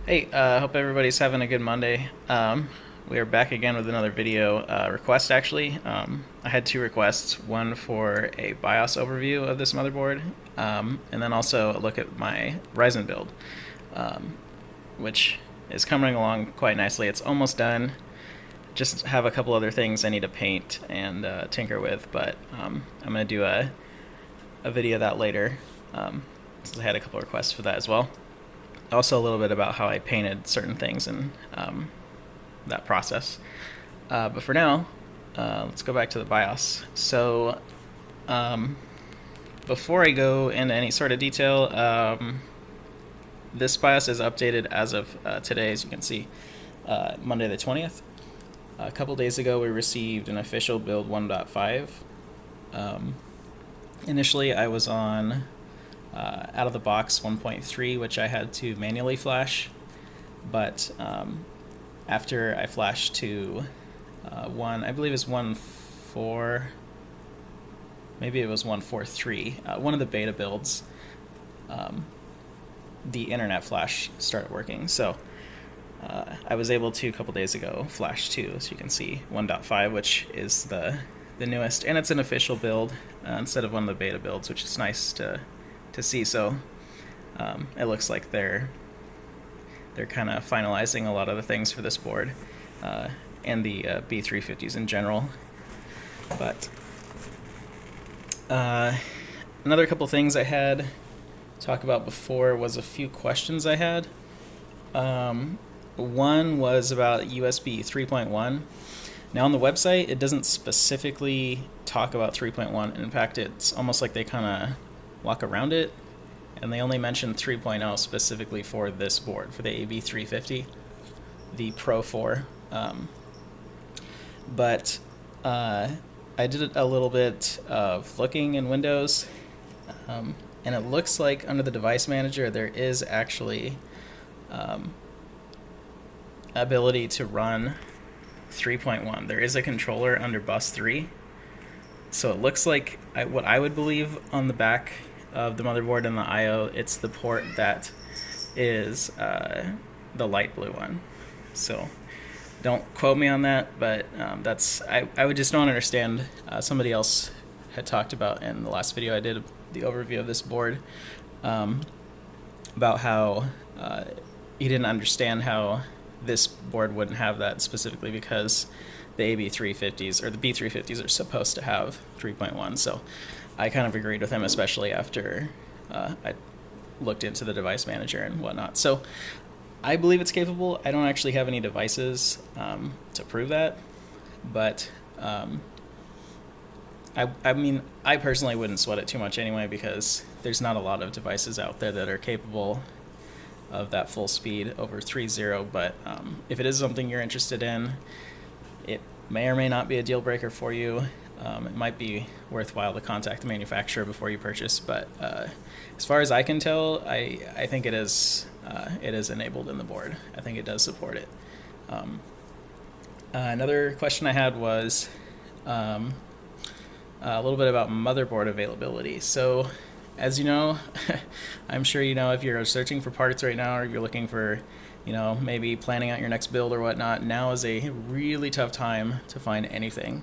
Hey, hope everybody's having a good Monday. We are back again with another video request, actually. I had two requests, one for a BIOS overview of this motherboard, and then also a look at my Ryzen build, um, which is coming along quite nicely. It's almost done. Just have a couple other things I need to paint and tinker with, but I'm going to do a video of that later, since I had a couple requests for that as well. Also, a little bit about how I painted certain things and that process. But for now, let's go back to the BIOS. So, um, before I go into any sort of detail, this BIOS is updated as of today, as you can see, Monday the 20th. A couple days ago, we received an official build 1.5. Initially, I was on out of the box 1.3, which I had to manually flash, but after I flashed to one, I believe it's 1.4, maybe it was 1.4.3, one of the beta builds, the internet flash started working. So I was able to, a couple days ago, flash to, as you can see, 1.5, which is the newest, and it's an official build instead of one of the beta builds, which is nice to see. So it looks like they're kind of finalizing a lot of the things for this board and the B350s in general. But another couple things I had to talk about before was a few questions I had. One was about USB 3.1. Now on the website, it doesn't specifically talk about 3.1. In fact, it's almost like they kind of walk around it, and they only mention 3.0 specifically for this board, for the AB350, the Pro4. But I did a little bit of looking in Windows, and it looks like under the device manager there is actually ability to run 3.1. There is a controller under bus 3. So it looks like what I would believe on the back of the motherboard and the I/O, it's the port that is the light blue one. So don't quote me on that, but I would just don't understand. Somebody else had talked about in the last video I did, the overview of this board, about how he didn't understand how this board wouldn't have that, specifically because the AB350s or the B350s are supposed to have 3.1. So I kind of agreed with him, especially after I looked into the device manager and whatnot. So I believe it's capable. I don't actually have any devices to prove that, but I mean, I personally wouldn't sweat it too much anyway, because there's not a lot of devices out there that are capable of that full speed over 3.0. But if it is something you're interested in, it may or may not be a deal breaker for you. It might be worthwhile to contact the manufacturer before you purchase, but as far as I can tell, I think it is enabled in the board. I think it does support it. Another question I had was a little bit about motherboard availability. So, as you know, I'm sure you know, if you're searching for parts right now, or you're looking for, maybe planning out your next build or whatnot, now is a really tough time to find anything.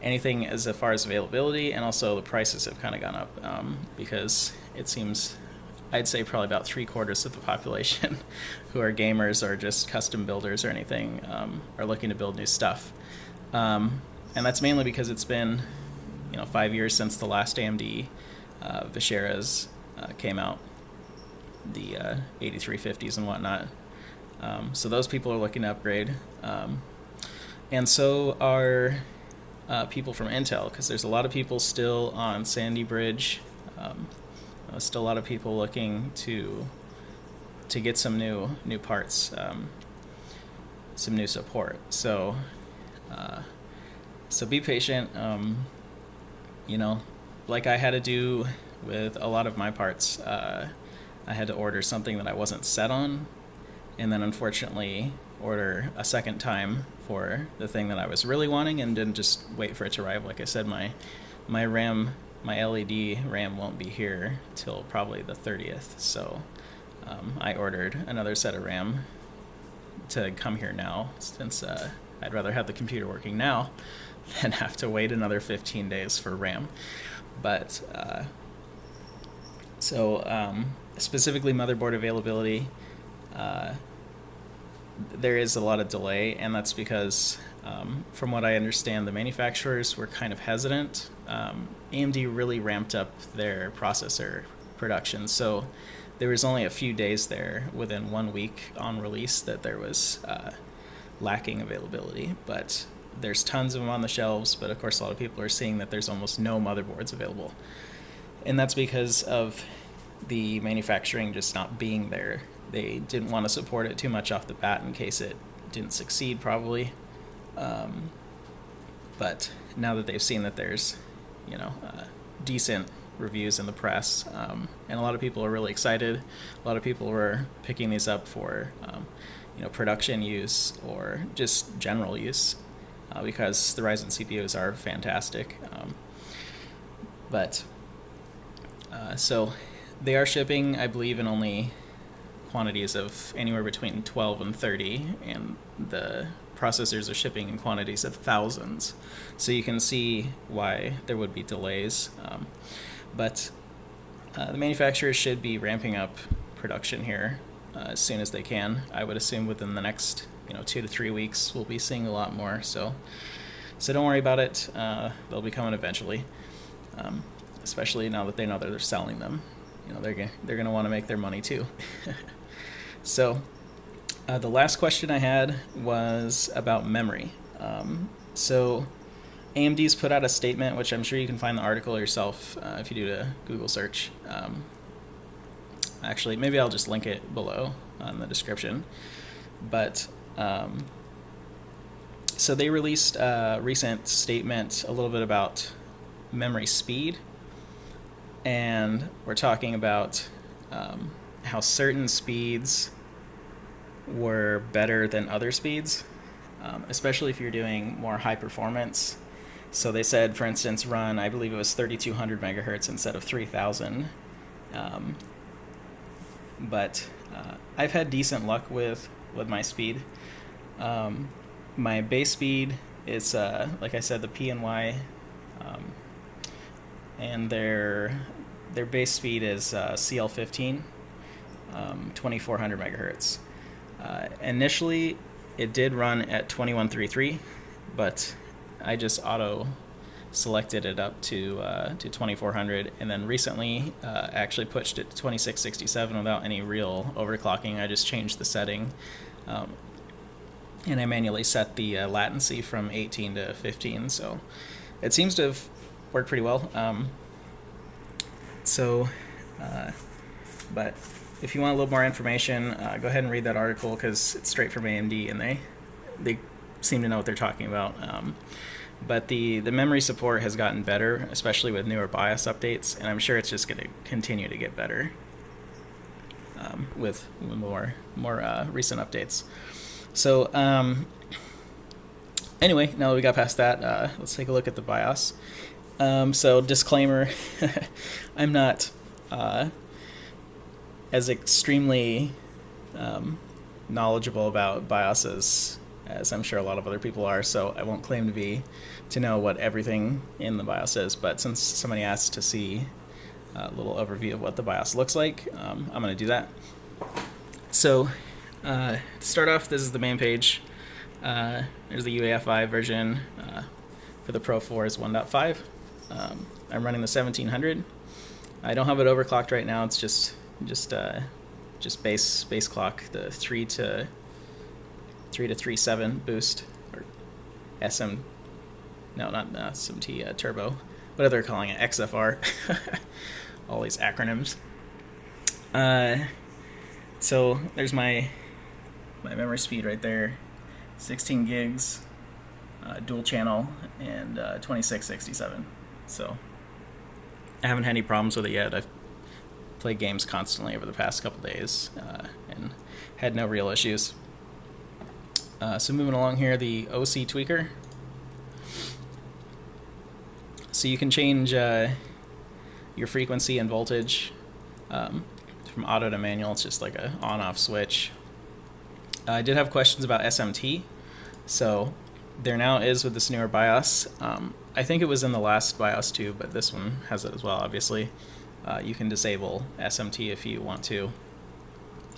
Anything as far as availability, and also the prices have kind of gone up, because it seems, I'd say probably about 3/4 of the population who are gamers or just custom builders or anything are looking to build new stuff. And that's mainly because it's been 5 years since the last AMD Visceras came out, the 8350s and whatnot. So those people are looking to upgrade, and so are people from Intel, because there's a lot of people still on Sandy Bridge. Still a lot of people looking to get some new parts, some new support. So be patient. Like I had to do with a lot of my parts, I had to order something that I wasn't set on, and then unfortunately order a second time for the thing that I was really wanting, and didn't just wait for it to arrive. Like I said, my RAM, my LED RAM won't be here till probably the 30th. So I ordered another set of RAM to come here now, since I'd rather have the computer working now than have to wait another 15 days for RAM. But specifically motherboard availability, there is a lot of delay, and that's because from what I understand, the manufacturers were kind of hesitant. AMD really ramped up their processor production, so there was only a few days there within 1 week on release that there was lacking availability, but there's tons of them on the shelves. But of course a lot of people are seeing that there's almost no motherboards available, and that's because of the manufacturing just not being there. They didn't want to support it too much off the bat in case it didn't succeed, probably. But now that they've seen that there's, decent reviews in the press, and a lot of people are really excited. A lot of people were picking these up for, production use or just general use, because the Ryzen CPUs are fantastic. So they are shipping, I believe, in only quantities of anywhere between 12 and 30, and the processors are shipping in quantities of thousands. So you can see why there would be delays. But the manufacturers should be ramping up production here as soon as they can. I would assume within the next 2 to 3 weeks we'll be seeing a lot more. So don't worry about it. They'll be coming eventually, especially now that they know that they're selling them. They're going to want to make their money too. So the last question I had was about memory. So AMD's put out a statement, which I'm sure you can find the article yourself if you do a Google search. Actually, maybe I'll just link it below in the description. But so they released a recent statement a little bit about memory speed, and we're talking about how certain speeds were better than other speeds, especially if you're doing more high performance. So they said, for instance, run, I believe it was 3200 megahertz instead of 3000. But I've had decent luck with my speed. My base speed is, like I said, the PNY, and their base speed is CL15, 2400 megahertz. Initially, it did run at 2133, but I just auto selected it up to 2400, and then recently actually pushed it to 2667 without any real overclocking. I just changed the setting, and I manually set the latency from 18 to 15, so it seems to have worked pretty well. But if you want a little more information, go ahead and read that article, because it's straight from AMD, and they seem to know what they're talking about. But the memory support has gotten better, especially with newer BIOS updates, and I'm sure it's just going to continue to get better with more recent updates. So anyway, now that we got past that, let's take a look at the BIOS. So disclaimer, I'm not as extremely knowledgeable about BIOS as I'm sure a lot of other people are, so I won't claim to know what everything in the BIOS is. But since somebody asked to see a little overview of what the BIOS looks like, I'm going to do that. So to start off, this is the main page. There's the UEFI version for the Pro4 is 1.5. I'm running the 1700. I don't have it overclocked right now. It's just base clock, the 3 to 3.7 boost, or not SMT turbo, whatever they're calling it, XFR. All these acronyms. So there's my memory speed right there, 16 gigs, dual channel, and 2667. So I haven't had any problems with it yet. I've played games constantly over the past couple days and had no real issues. So moving along here, the OC tweaker. So you can change your frequency and voltage from auto to manual. It's just like a on-off switch. I did have questions about SMT. So there now is with this newer BIOS. I think it was in the last BIOS too, but this one has it as well, obviously. You can disable SMT if you want to.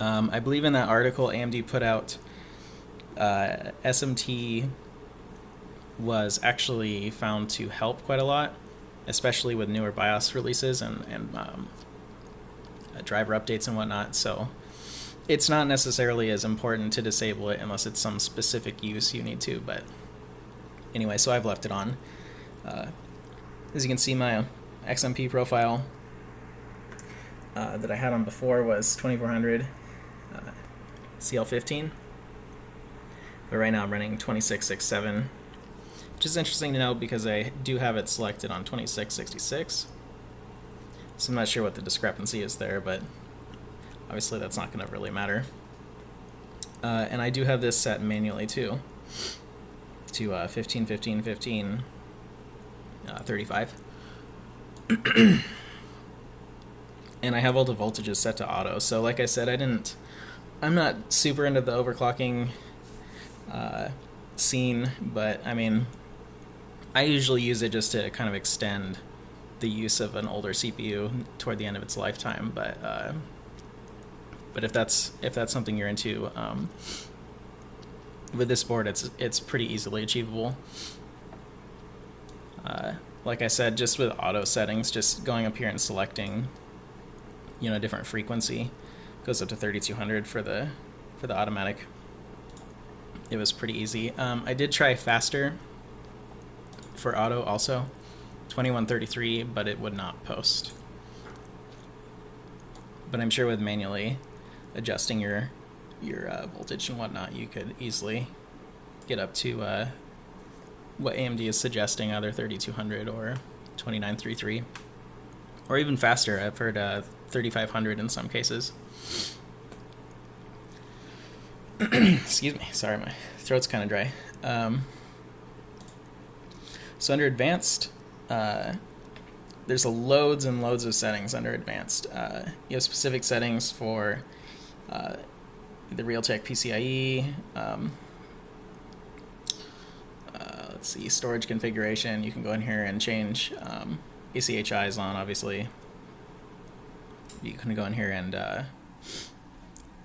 I believe in that article AMD put out, SMT was actually found to help quite a lot, especially with newer BIOS releases and driver updates and whatnot. So it's not necessarily as important to disable it unless it's some specific use you need to. But anyway, so I've left it on. As you can see, my XMP profile that I had on before was 2400 CL15, but right now I'm running 2667, which is interesting to know because I do have it selected on 2666. So I'm not sure what the discrepancy is there, but obviously that's not going to really matter. And I do have this set manually too, to 15, 15, 15, 35. And I have all the voltages set to auto. So like I said, I'm not super into the overclocking scene, but I mean, I usually use it just to kind of extend the use of an older CPU toward the end of its lifetime. But if that's something you're into, with this board, it's pretty easily achievable. Like I said, just with auto settings, just going up here and selecting, different frequency, goes up to 3200 for the automatic. It was pretty easy. I did try faster for auto also, 2133, but it would not post. But I'm sure with manually adjusting your voltage and whatnot, you could easily get up to what AMD is suggesting, either 3200 or 2933, or even faster. I've heard 3500 in some cases. Excuse me, sorry, my throat's kind of dry. So under advanced, there's loads and loads of settings under advanced. You have specific settings for the Realtek PCIe. Let's see, storage configuration. You can go in here and change ACHIs on, obviously. You can go in here and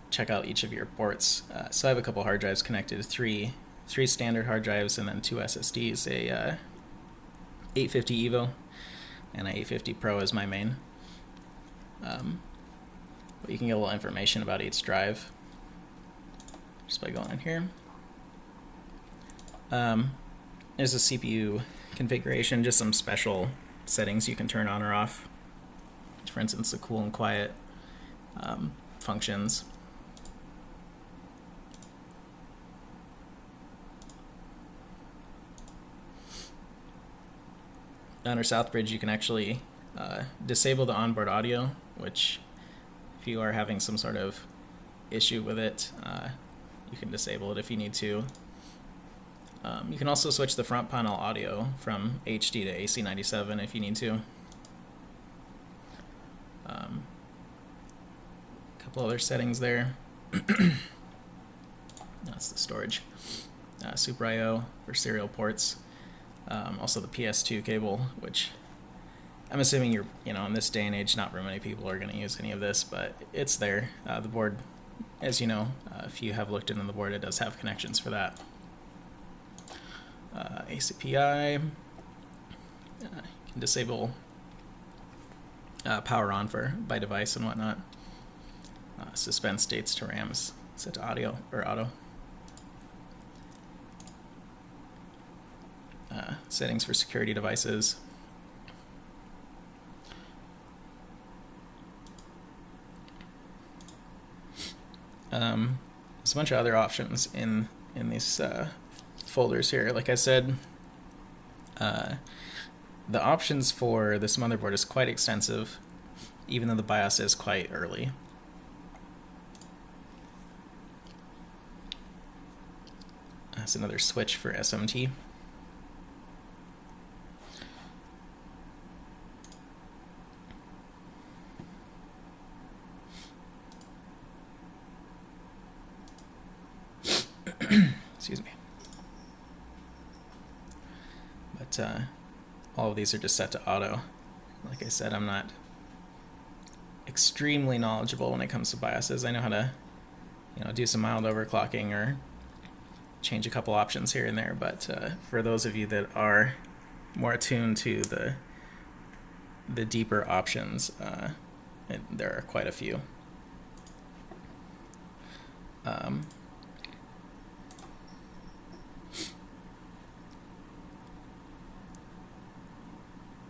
check out each of your ports. So I have a couple hard drives connected, three standard hard drives and then two SSDs, a 850 Evo and a 850 Pro is my main. But you can get a little information about each drive just by going in here. There's a CPU configuration, just some special settings you can turn on or off. For instance, the cool and quiet functions. Under Southbridge, you can actually disable the onboard audio, which if you are having some sort of issue with it, you can disable it if you need to. You can also switch the front panel audio from HD to AC97 if you need to. A couple other settings there. That's the storage. Super I/O for serial ports. Also the PS2 cable, which I'm assuming in this day and age, not very many people are going to use any of this, but it's there. The board, as you know, if you have looked into the board, it does have connections for that. ACPI, you can disable power on by device and whatnot. Suspend states to RAMs, set to audio or auto. Settings for security devices. There's a bunch of other options in these folders here. Like I said, the options for this motherboard is quite extensive, even though the BIOS is quite early. That's another switch for SMT. Excuse me. But all of these are just set to auto. Like I said, I'm not extremely knowledgeable when it comes to BIOSes. I know how to, do some mild overclocking or change a couple options here and there, but for those of you that are more attuned to the deeper options, there are quite a few.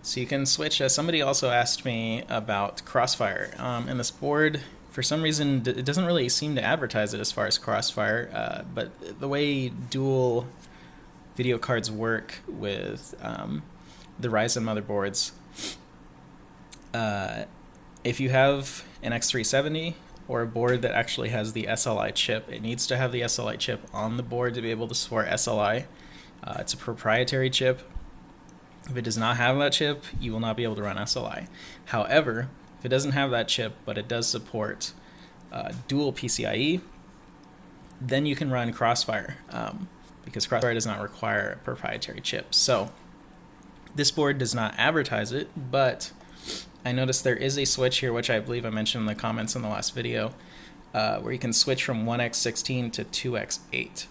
So you can switch. Somebody also asked me about Crossfire, and this board, for some reason, it doesn't really seem to advertise it as far as Crossfire, but the way dual video cards work with the Ryzen motherboards, if you have an X370 or a board that actually has the SLI chip, it needs to have the SLI chip on the board to be able to support SLI. It's a proprietary chip. If it does not have that chip, you will not be able to run SLI. However, if it doesn't have that chip, but it does support dual PCIe, then you can run Crossfire, because Crossfire does not require a proprietary chip. So this board does not advertise it, but I noticed there is a switch here, which I believe I mentioned in the comments in the last video, where you can switch from 1x16 to 2x8.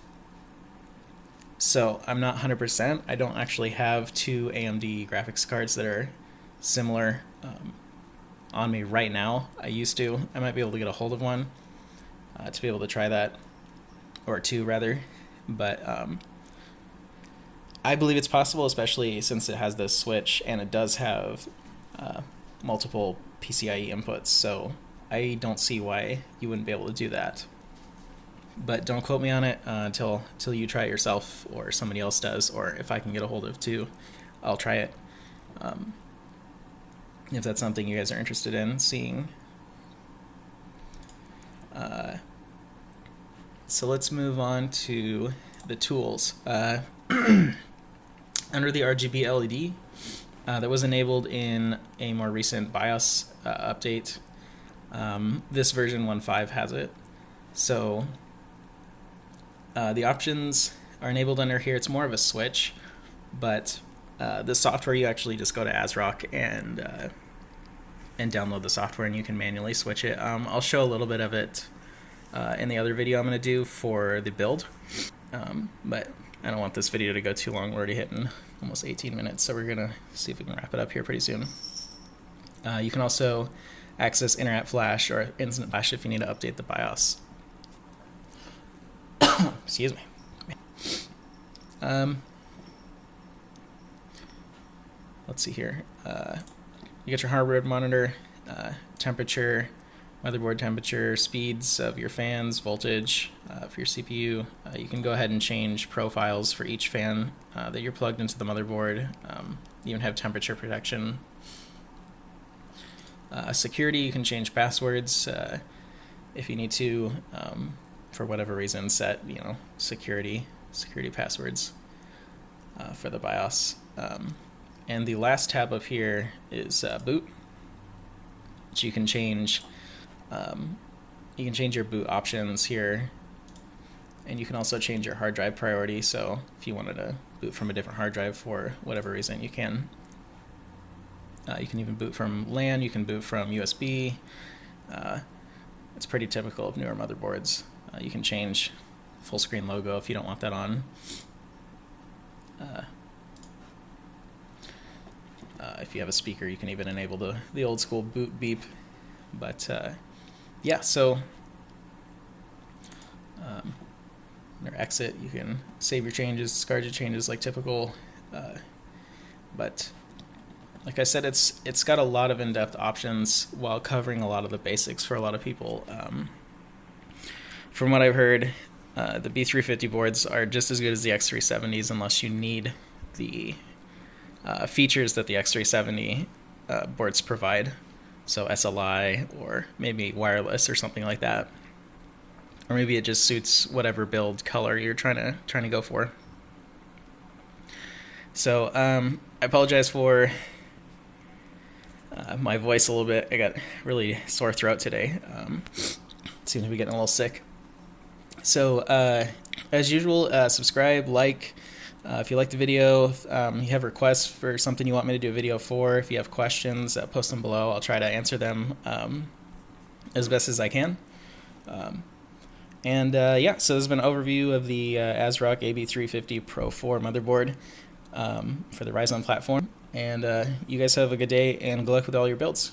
So I'm not 100%. I don't actually have two AMD graphics cards that are similar on me right now. I used to. I might be able to get a hold of one to be able to try that, or two rather. But I believe it's possible, especially since it has this switch and it does have multiple PCIe inputs. So I don't see why you wouldn't be able to do that. But don't quote me on it until you try it yourself, or somebody else does, or if I can get a hold of two, I'll try it. If that's something you guys are interested in seeing. So let's move on to the tools. Under the RGB LED, that was enabled in a more recent BIOS update. This version 1.5 has it. So the options are enabled under here. It's more of a switch, but the software, you actually just go to ASRock and download the software, and you can manually switch it. I'll show a little bit of it in the other video I'm going to do for the build, but I don't want this video to go too long. We're already hitting almost 18 minutes, so we're going to see if we can wrap it up here pretty soon. You can also access internet flash or instant flash if you need to update the BIOS. Excuse me. Let's see here. You get your hardware monitor, temperature, motherboard temperature, speeds of your fans, voltage for your CPU. You can go ahead and change profiles for each fan that you're plugged into the motherboard. You even have temperature protection. Security, you can change passwords if you need to. For whatever reason, set security passwords for the BIOS. And the last tab up here is boot, which you can change. You can change your boot options here, and you can also change your hard drive priority. So if you wanted to boot from a different hard drive for whatever reason, you can. You can even boot from LAN. You can boot from USB. It's pretty typical of newer motherboards. You can change full screen logo if you don't want that on. If you have a speaker, you can even enable the old school boot beep. But yeah, so under exit, you can save your changes, discard your changes like typical. But like I said, it's got a lot of in-depth options while covering a lot of the basics for a lot of people. From what I've heard, the B350 boards are just as good as the X370s unless you need the features that the X370 boards provide. So SLI, or maybe wireless or something like that. Or maybe it just suits whatever build color you're trying to go for. So I apologize for my voice a little bit. I got really sore throat today. Seem to be getting a little sick. So as usual, subscribe, like. If you like the video, if you have requests for something you want me to do a video for, if you have questions, post them below. I'll try to answer them as best as I can. Yeah, so this has been an overview of the ASRock AB350 Pro4 motherboard for the Ryzen platform. And you guys have a good day and good luck with all your builds.